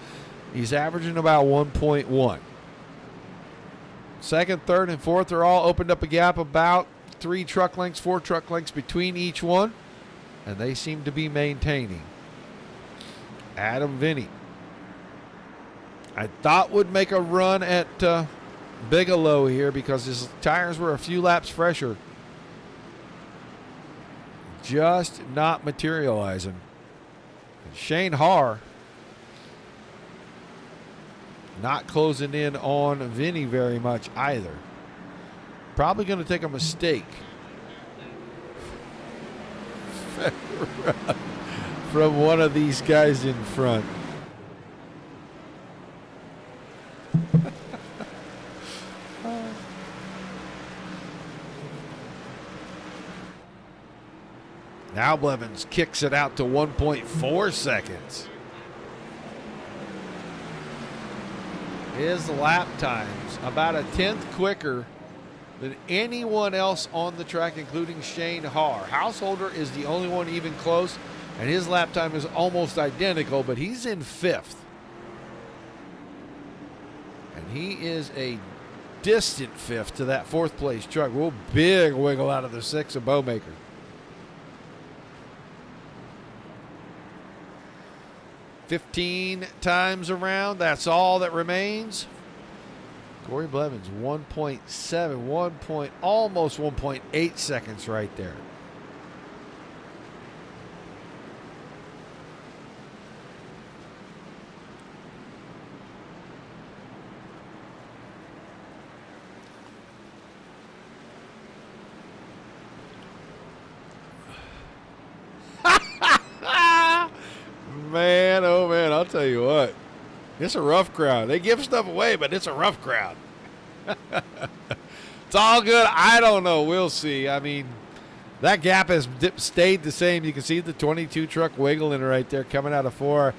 A: He's averaging about 1.1. Second, third, and fourth are all opened up a gap about 4 truck lengths between each one, and they seem to be maintaining. Adam Vinny, I thought would make a run at Bigelow here because his tires were a few laps fresher. Just not materializing. And Shane Haar not closing in on Vinny very much either. Probably going to take a mistake from one of these guys in front. Now Blevins kicks it out to 1.4 seconds. His lap times about a 10th quicker than anyone else on the track, including Shane Haar. Householder is the only one even close, and his lap time is almost identical, but he's in fifth. And he is a distant fifth to that fourth place truck. Real big wiggle out of the six of Bowmaker. $15 times around. That's all that remains. Corey Blevins, 1.7, almost 1.8 seconds right there. Man, oh man, I'll tell you what. It's a rough crowd. They give stuff away, but it's a rough crowd. It's all good. I don't know. We'll see. I mean, that gap has stayed the same. You can see the 22 truck wiggling right there coming out of 4.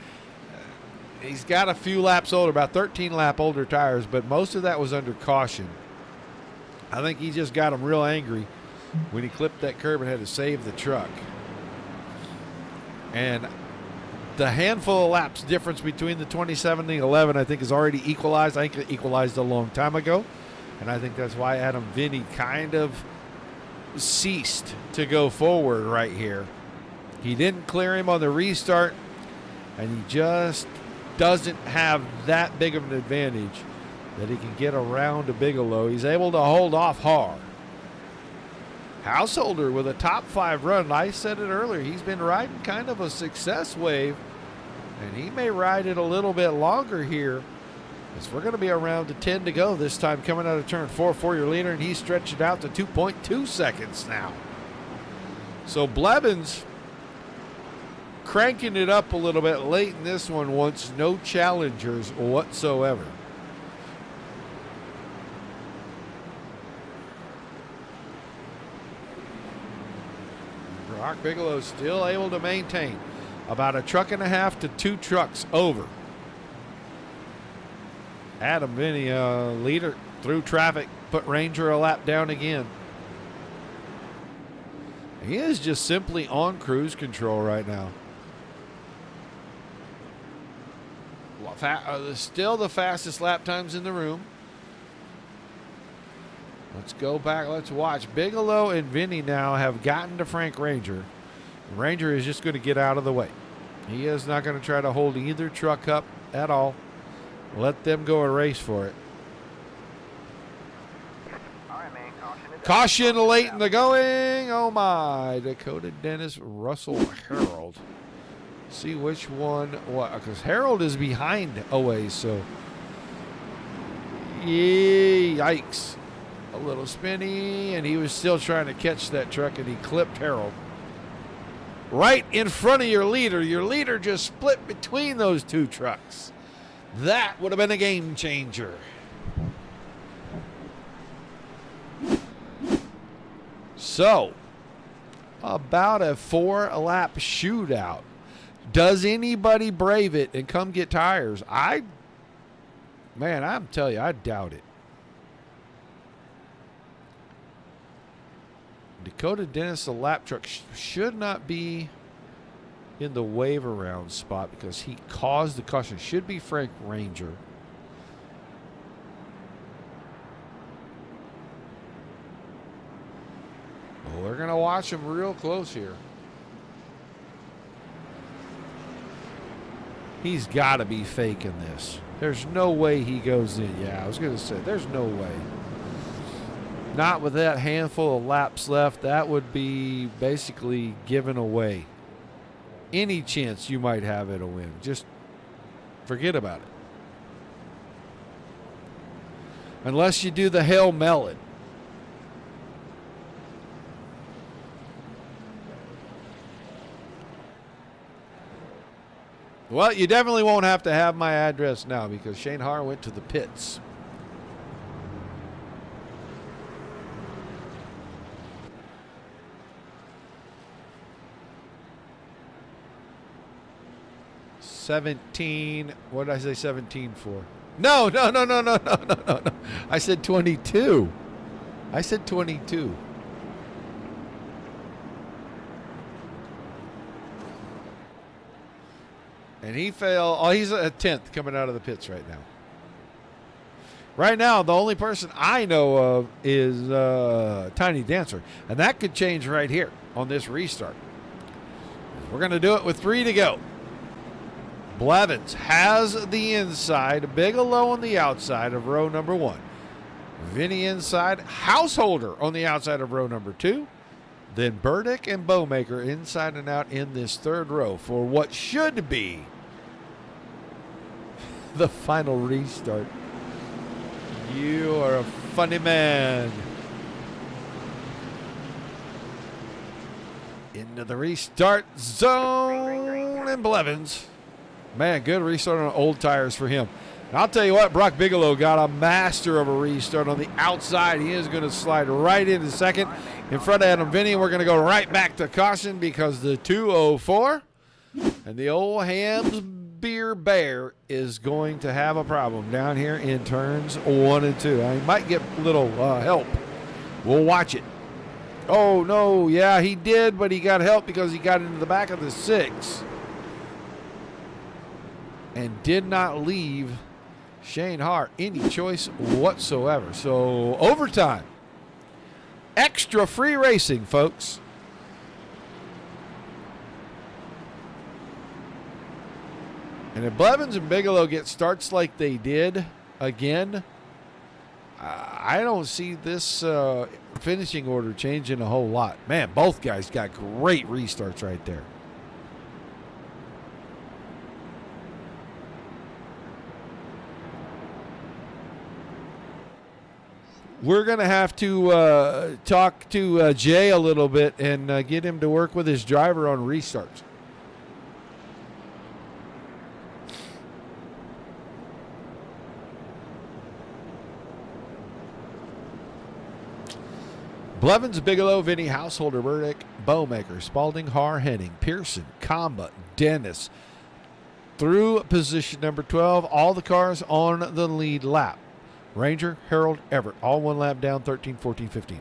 A: He's got a few laps older, about 13 lap older tires, but most of that was under caution. I think he just got him real angry when he clipped that curb and had to save the truck. And the handful of laps difference between the 27 and the 11, I think, is already equalized. I think it equalized a long time ago. And I think that's why Adam Vinny kind of ceased to go forward right here. He didn't clear him on the restart, and he just doesn't have that big of an advantage that he can get around to Bigelow. He's able to hold off hard. Householder with a top 5 run. I said it earlier, he's been riding kind of a success wave, and he may ride it a little bit longer here, as we're going to be around to 10 to go this time, coming out of turn 4 for your leader, and he's stretched it out to 2.2 seconds now. So Blevins cranking it up a little bit late in this one, wants no challengers whatsoever. Brock Bigelow still able to maintain about a truck and a half to 2 trucks over Adam Vinny, leader through traffic, put Ranger a lap down again. He is just simply on cruise control right now. Still the fastest lap times in the room. Let's go back. Let's watch. Bigelow and Vinny now have gotten to Frank Ranger. Ranger is just going to get out of the way. He is not going to try to hold either truck up at all. Let them go a race for it. Caution late in the going. Oh my. Dakota Dennis, Russell Harold. See which one, what, because Harold is behind a ways, so. Yikes. A little spinny, and he was still trying to catch that truck, and he clipped Harold. Right in front of your leader. Your leader just split between those 2 trucks. That would have been a game changer. So, about a 4-lap shootout. Does anybody brave it and come get tires? I'm telling you, I doubt it. Dakota Dennis, the lap truck, should not be in the wave around spot because he caused the caution. Should be Frank Ranger. Oh, we're going to watch him real close here. He's got to be faking this. There's no way he goes in. Yeah, I was going to say, there's no way. Not with that handful of laps left. That would be basically giving away any chance you might have at a win. Just forget about it. Unless you do the Hail Melon. Well, you definitely won't have to have my address now because Shane Harr went to the pits. What did I say 17 for? No. I said 22. And he fell. Oh, he's a 10th coming out of the pits right now. Right now, the only person I know of is Tiny Dancer. And that could change right here on this restart. We're going to do it with 3 to go. Blevins has the inside. Bigelow on the outside of row number 1. Vinny inside. Householder on the outside of row number 2. Then Burdick and Bowmaker inside and out in this 3rd row for what should be the final restart. You are a funny man. Into the restart zone, and Blevins. Man, good restart on old tires for him. And I'll tell you what, Brock Bigelow got a master of a restart on the outside. He is going to slide right into second in front of Adam Vinny. We're going to go right back to caution because the 204 and the old Hams Beer Bear is going to have a problem down here in turns 1 and 2. He might get a little help. We'll watch it. Oh, no. Yeah, he did, but he got help because he got into the back of the 6. and did not leave Shane Hart any choice whatsoever. So overtime. Extra free racing, folks. And if Blevins and Bigelow get starts like they did again, I don't see this finishing order changing a whole lot. Man, both guys got great restarts right there. We're going to have to talk to Jay a little bit and get him to work with his driver on restarts. Blevins, Bigelow, Vinny, Householder, Burdick, Bowmaker, Spalding, Har, Henning, Pearson, Comba, Dennis. Through position number 12, all the cars on the lead lap. Ranger, Harold, Everett, all one lap down, 13, 14, 15.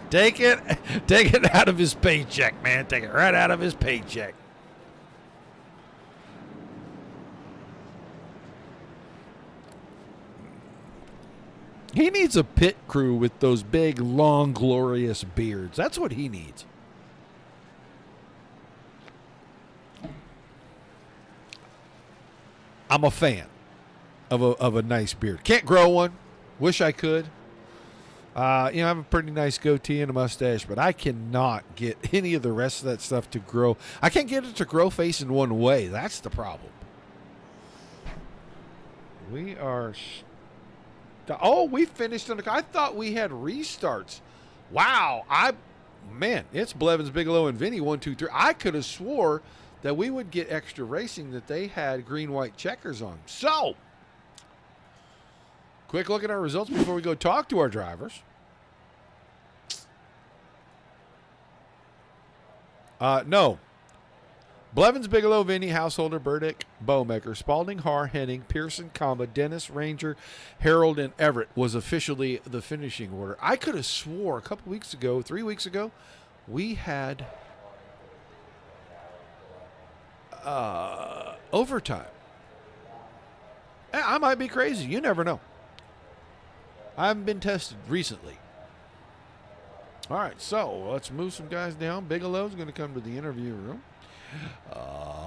A: Take it out of his paycheck, man. Take it right out of his paycheck. He needs a pit crew with those big, long, glorious beards. That's what he needs. I'm a fan of a nice beard. Can't grow one. Wish I could. I have a pretty nice goatee and a mustache, but I cannot get any of the rest of that stuff to grow. I can't get it to grow facing one way. That's the problem. We are... we finished on the... I thought we had restarts. Wow. It's Blevins, Bigelow, and Vinny, 1, 2, 3. I could have swore that we would get extra racing that they had green-white checkers on. So, quick look at our results before we go talk to our drivers. No. Blevins, Bigelow, Vinny, Householder, Burdick, Bowmaker, Spalding, Har, Henning, Pearson, Comba, Dennis, Ranger, Harold, and Everett was officially the finishing order. I could have swore a couple weeks ago, 3 weeks ago, we had overtime. I might be crazy. You never know. I haven't been tested recently. All right, so let's move some guys down. Bigelow's going to come to the interview room.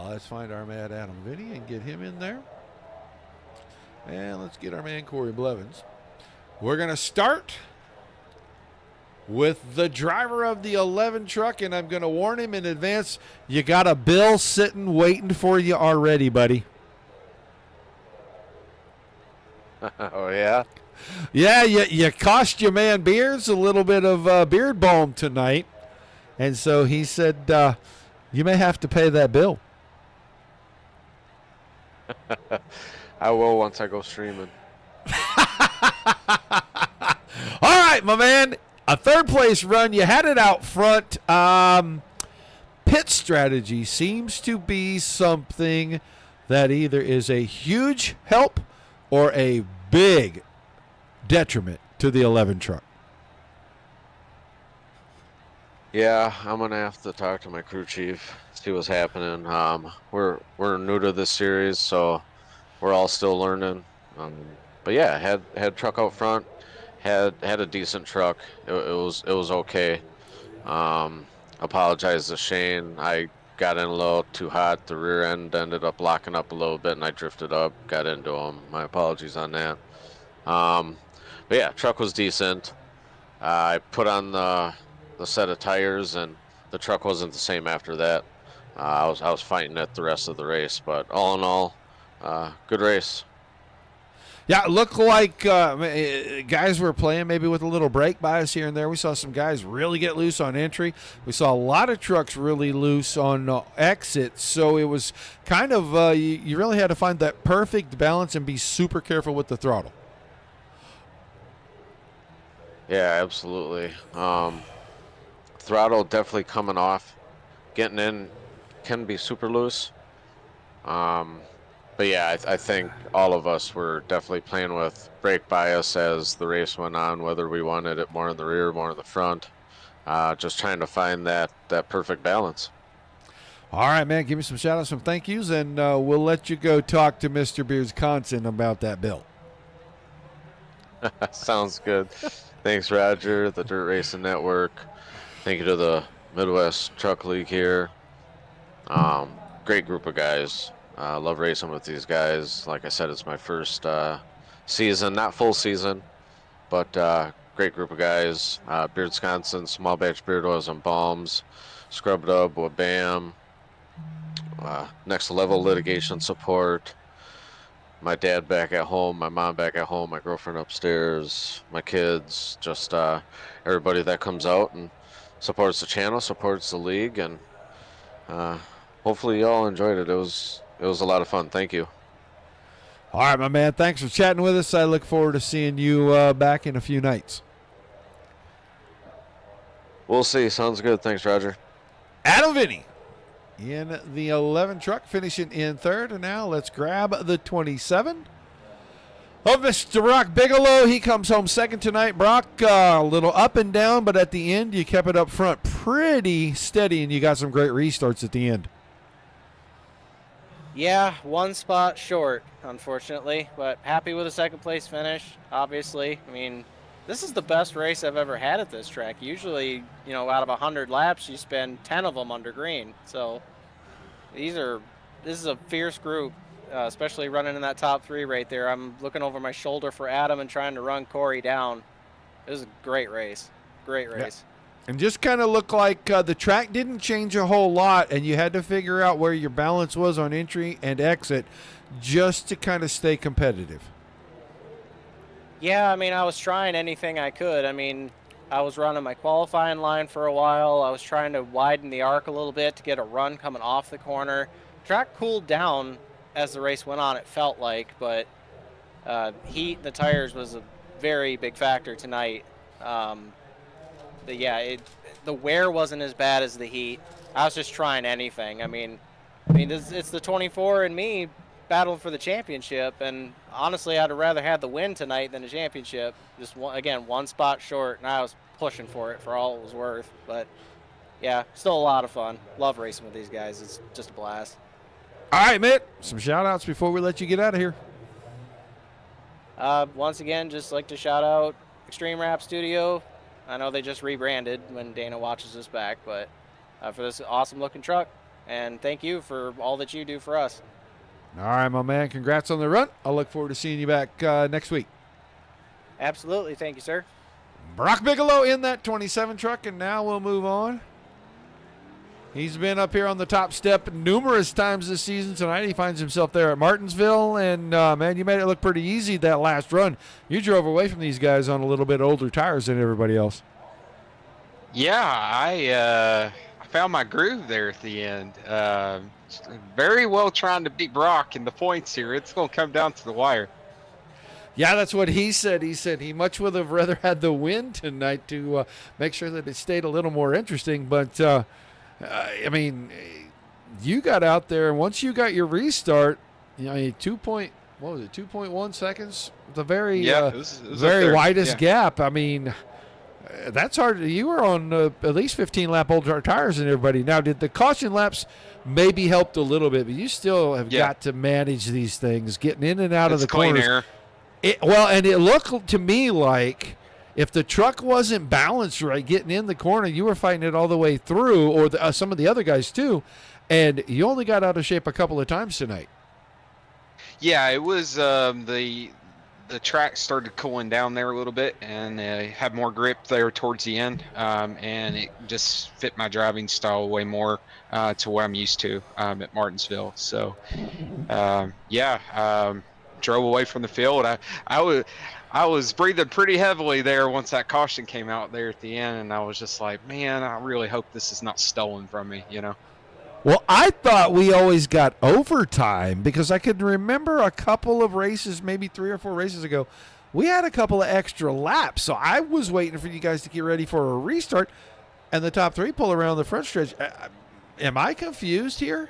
A: Let's find our man Adam Vinny and get him in there. And let's get our man Corey Blevins. We're going to start with the driver of the 11 truck, and I'm going to warn him in advance, you got a bill sitting waiting for you already, buddy.
E: Oh, yeah?
A: Yeah, you cost your man Beards a little bit of beard balm tonight. And so he said, you may have to pay that bill.
E: I will once I go streaming.
A: All right, my man. A third place run. You had it out front. Pit strategy seems to be something that either is a huge help or a big detriment to the 11 truck.
E: Yeah, I'm gonna have to talk to my crew chief, see what's happening. We're new to this series, so we're all still learning. But yeah, had truck out front, had a decent truck. It was okay. Apologize to Shane. I got in a little too hot. The rear end ended up locking up a little bit, and I drifted up, got into him. My apologies on that. But yeah, truck was decent. I put on the set of tires, and the truck wasn't the same after that. I was fighting it the rest of the race, but all in all, good race.
A: Yeah, it looked like guys were playing maybe with a little brake bias here and there. We saw some guys really get loose on entry. We saw a lot of trucks really loose on exit. So it was kind of you really had to find that perfect balance and be super careful with the throttle.
E: Yeah, absolutely. Throttle definitely coming off. Getting in can be super loose. But yeah, I think all of us were definitely playing with brake bias as the race went on, whether we wanted it more in the rear, more in the front. just trying to find that perfect balance.
A: All right, man. Give me some shout outs, some thank yous, and we'll let you go talk to Mr. Beardsconsin about that bill.
E: Sounds good. Thanks, Roger, the Dirt Racing Network. Thank you to the Midwest Truck League here. Great group of guys. Love racing with these guys. Like I said, it's my first season, not full season, but great group of guys. Beardsconsin, Small Batch Beard Oils and Balms, Scrub Dub with BAM, Next Level Litigation Support, my dad back at home, my mom back at home, my girlfriend upstairs, my kids, just everybody that comes out and supports the channel, supports the league, and hopefully you all enjoyed it. It was a lot of fun. Thank you.
A: All right, my man. Thanks for chatting with us. I look forward to seeing you back in a few nights.
E: We'll see. Sounds good. Thanks, Roger.
A: Adam Vinny in the 11 truck, finishing in third. And now let's grab the 27 of Mr. Brock Bigelow. He comes home second tonight. Brock, a little up and down, but at the end, you kept it up front pretty steady, and you got some great restarts at the end.
F: Yeah, one spot short, unfortunately, but happy with a second place finish, obviously. I mean, this is the best race I've ever had at this track. Usually, you know, out of 100 laps, you spend 10 of them under green. So this is a fierce group, especially running in that top three right there. I'm looking over my shoulder for Adam and trying to run Corey down. It was a great race. Great race.
A: Yeah. And just kind of looked like the track didn't change a whole lot, and you had to figure out where your balance was on entry and exit just to kind of stay competitive.
F: Yeah, I mean, I was trying anything I could. I mean, I was running my qualifying line for a while. I was trying to widen the arc a little bit to get a run coming off the corner. Track cooled down as the race went on, it felt like, but heat in the tires was a very big factor tonight. But yeah, the wear wasn't as bad as the heat. I was just trying anything. I mean, it's the 24 and me battling for the championship, and honestly, I'd have rather had the win tonight than the championship. Just one spot short, and I was pushing for it for all it was worth. But yeah, still a lot of fun. Love racing with these guys. It's just a blast.
A: All right, Mitt, some shout outs before we let you get out of here.
F: Once again, just like to shout out Extreme Rap Studio. I know they just rebranded when Dana watches this back, but for this awesome looking truck, and thank you for all that you do for us.
A: All right, my man. Congrats on the run. I'll look forward to seeing you back next week.
F: Absolutely. Thank you, sir.
A: Brock Bigelow in that 27 truck, and now we'll move on. He's been up here on the top step numerous times this season. Tonight he finds himself there at Martinsville, and, man, you made it look pretty easy that last run. You drove away from these guys on a little bit older tires than everybody else.
G: Yeah, I found my groove there at the end. Very well trying to beat Brock in the points here. It's going to come down to the wire.
A: Yeah, that's what he said. He said he much would have rather had the win tonight to make sure that it stayed a little more interesting, but I mean, you got out there, and once you got your restart, you know, 2.1 seconds? The very,
G: it was
A: very widest gap. I mean, that's hard. You were on at least 15 lap older tires than everybody. Now, did the caution laps maybe helped a little bit, but you still have got to manage these things, getting in and out of the corners.
G: Air.
A: And it looked to me like if the truck wasn't balanced right, getting in the corner, you were fighting it all the way through, or some of the other guys too, and you only got out of shape a couple of times tonight.
G: Yeah, it was the track started cooling down there a little bit, and had more grip there towards the end, and it just fit my driving style way more to what I'm used to at Martinsville. So, drove away from the field. I was breathing pretty heavily there once that caution came out there at the end, and I was just like, man, I really hope this is not stolen from me, you know?
A: Well, I thought we always got overtime because I could remember a couple of races, maybe 3 or 4 races ago, we had a couple of extra laps. So I was waiting for you guys to get ready for a restart and the top 3 pull around the front stretch. Am I confused here?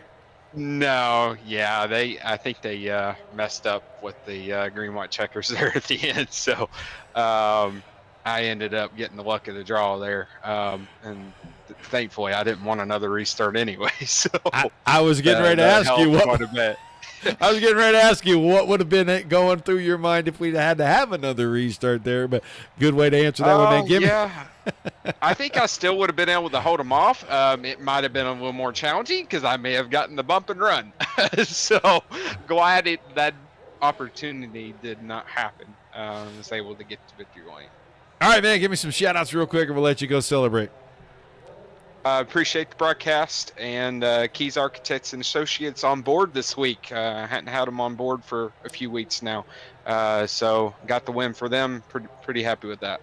G: No, yeah, I think they messed up with the green white checkers there at the end. So, I ended up getting the luck of the draw there, and thankfully I didn't want another restart anyway. So
A: I was getting ready to
G: that
A: ask you
G: helped
A: what.
G: quite a bit.
A: I was getting ready to ask you what would have been going through your mind if we'd had to have another restart there, but good way to answer that one, man. Give
G: Yeah, I think I still would have been able to hold them off. It might have been a little more challenging because I may have gotten the bump and run. So glad that opportunity did not happen. I was able to get to victory lane.
A: All right, man, give me some shout-outs real quick and we'll let you go celebrate.
G: Appreciate the broadcast and Keys Architects and Associates on board this week. I hadn't had them on board for a few weeks now. So got the win for them. Pretty happy with that.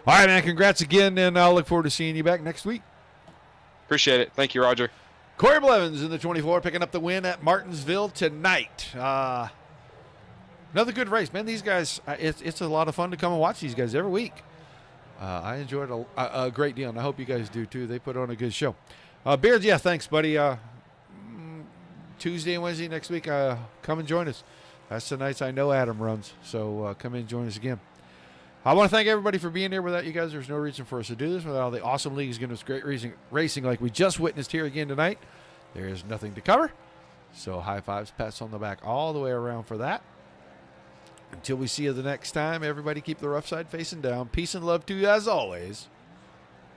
A: All right, man, congrats again, and I'll look forward to seeing you back next week.
G: Appreciate it. Thank you, Roger.
A: Corey Blevins in the 24 picking up the win at Martinsville tonight. Another good race, man. These guys, it's a lot of fun to come and watch these guys every week. I enjoyed a great deal, and I hope you guys do too. They put on a good show. Beards, yeah, thanks, buddy. Tuesday and Wednesday next week, come and join us. That's the nights I know Adam runs, so come in and join us again. I want to thank everybody for being here. Without you guys, there's no reason for us to do this. Without all the awesome leagues giving us great racing like we just witnessed here again tonight, there is nothing to cover. So high fives, pats on the back all the way around for that. Until we see you the next time, everybody keep the rough side facing down. Peace and love to you as always.